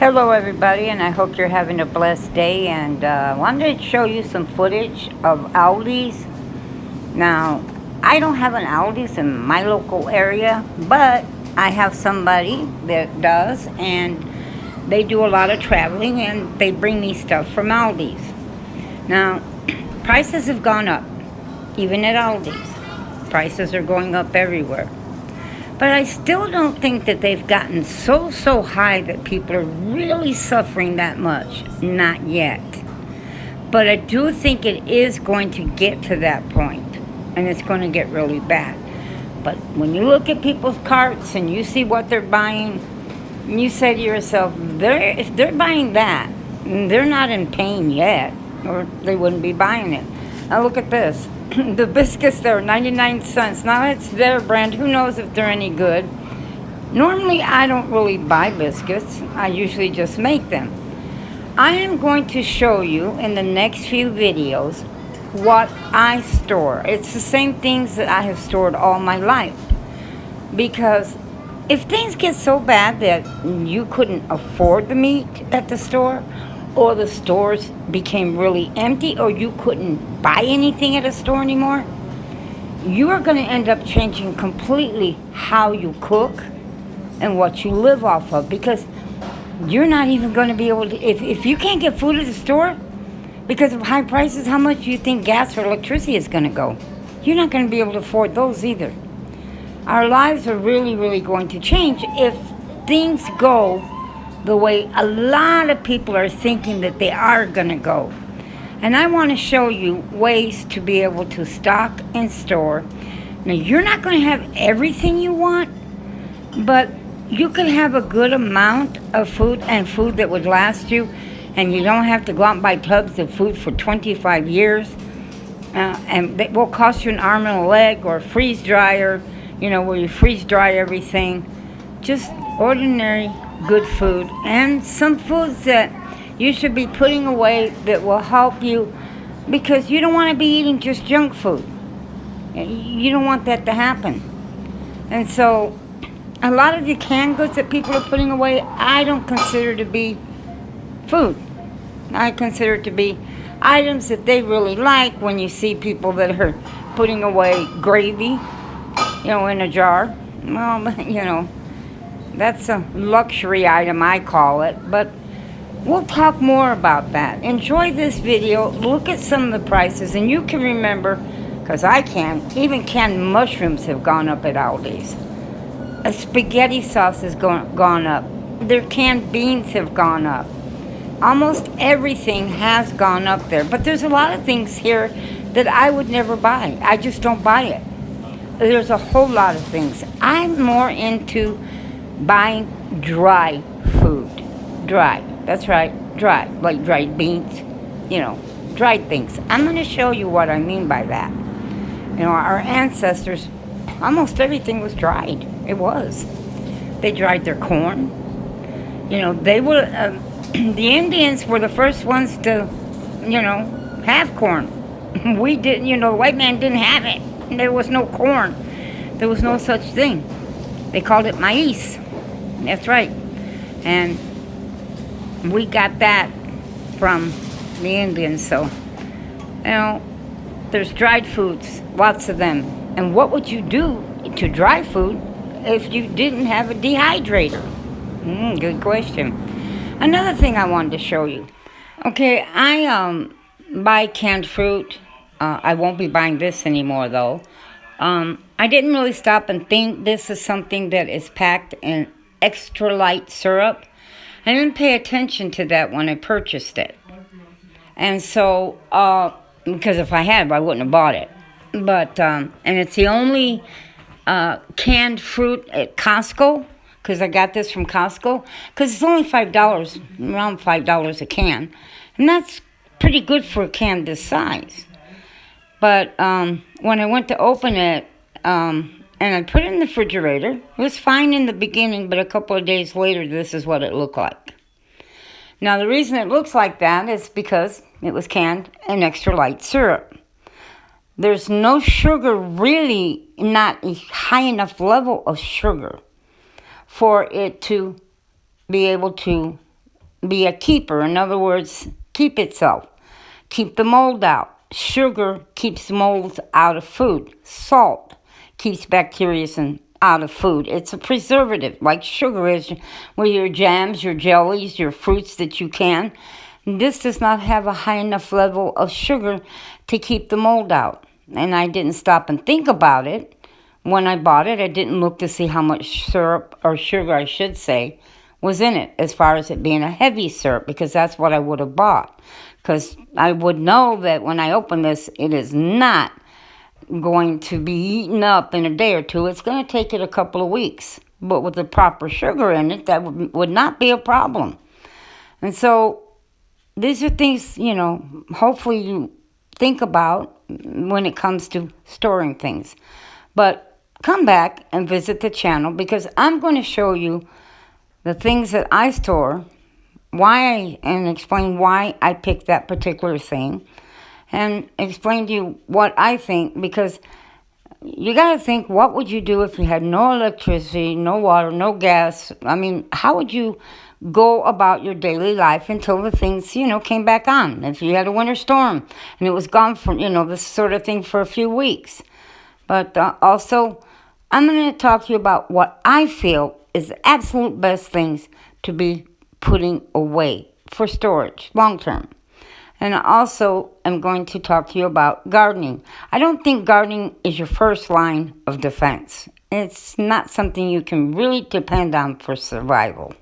Hello, everybody, and I hope you're having a blessed day. And I wanted to show you some footage of Aldis. Now, I don't have an Aldis in my local area, but I have somebody that does, and they do a lot of traveling, and they bring me stuff from Aldis. Now, prices have gone up, even at Aldis. Prices are going up everywhere. But I still don't think that they've gotten so high that people are really suffering that much. Not yet. But I do think it is going to get to that point, and it's going to get really bad. But when you look at people's carts and you see what they're buying, you say to yourself, if they're buying that, they're not in pain yet, or they wouldn't be buying it. Now look at this. The biscuits there, 99 cents. Now it's their brand. Who knows if they're any good? Normally, I don't really buy biscuits. I usually just make them. I am going to show you in the next few videos what I store. It's the same things that I have stored all my life. Because if things get so bad that you couldn't afford the meat at the store, or the stores became really empty, or you couldn't buy anything at a store anymore, you are going to end up changing completely how you cook and what you live off of, because you're not even going to be able to, if you can't get food at the store because of high prices, how much do you think gas or electricity is going to go? You're not going to be able to afford those either. Our lives are really going to change if things go the way a lot of people are thinking that they are going to go. And I want to show you ways to be able to stock and store. Now, you're not going to have everything you want, but you can have a good amount of food, and food that would last you, and you don't have to go out and buy tubs of food for 25 years. And it will cost you an arm and a leg, or a freeze dryer, where you freeze dry everything. Just ordinary good food, and some foods that you should be putting away that will help you, because you don't want to be eating just junk food. You don't want that to happen. And so a lot of the canned goods that people are putting away, I don't consider to be food. I consider it to be items that they really like. When you see people that are putting away gravy, in a jar, well, that's a luxury item, I call it, but we'll talk more about that. Enjoy this video, look at some of the prices, and you can remember, because I can, even canned mushrooms have gone up at Aldi's. A spaghetti sauce has gone up. Their canned beans have gone up. Almost everything has gone up there, but there's a lot of things here that I would never buy. I just don't buy it. There's a whole lot of things. I'm more into buying dry food. Dry. That's right. Dry. Like dried beans. Dried things. I'm going to show you what I mean by that. Our ancestors, almost everything was dried. It was. They dried their corn. They were, the Indians were the first ones to, have corn. We didn't, the white man didn't have it. There was no corn. There was no such thing. They called it maíz. That's right. And we got that from the Indians. So, there's dried foods, lots of them. And what would you do to dry food if you didn't have a dehydrator? Good question. Another thing I wanted to show you. Okay, I buy canned fruit. I won't be buying this anymore, though. I didn't really stop and think this is something that is packed in extra light syrup. I didn't pay attention to that when I purchased it. And so, because if I had, I wouldn't have bought it. But, and it's the only canned fruit at Costco, because I got this from Costco, because it's only $5, around $5 a can. And that's pretty good for a can this size. But when I went to open it, and I put it in the refrigerator, it was fine in the beginning, but a couple of days later, this is what it looked like. Now, the reason it looks like that is because it was canned in extra light syrup. There's no sugar, really not a high enough level of sugar for it to be able to be a keeper. In other words, keep itself. Keep the mold out. Sugar keeps molds out of food. Salt keeps bacteria out of food. It's a preservative, like sugar is with your jams, your jellies, your fruits that you can. This does not have a high enough level of sugar to keep the mold out. And I didn't stop and think about it when I bought it. I didn't look to see how much syrup, or sugar I should say, was in it, as far as it being a heavy syrup, because that's what I would have bought. Because I would know that when I open this, it is not going to be eaten up in a day or two. It's going to take it a couple of weeks. But with the proper sugar in it, that would not be a problem. And so these are things, hopefully you think about when it comes to storing things. But come back and visit the channel, because I'm going to show you the things that I store, and explain why I picked that particular thing, and explain to you what I think, because you got to think, what would you do if you had no electricity, no water, no gas? I mean, how would you go about your daily life until the things, came back on? If you had a winter storm and it was gone for, this sort of thing for a few weeks. But also, I'm going to talk to you about what I feel is the absolute best things to be putting away for storage long term. And I also am going to talk to you about gardening. I don't think gardening is your first line of defense. It's not something you can really depend on for survival.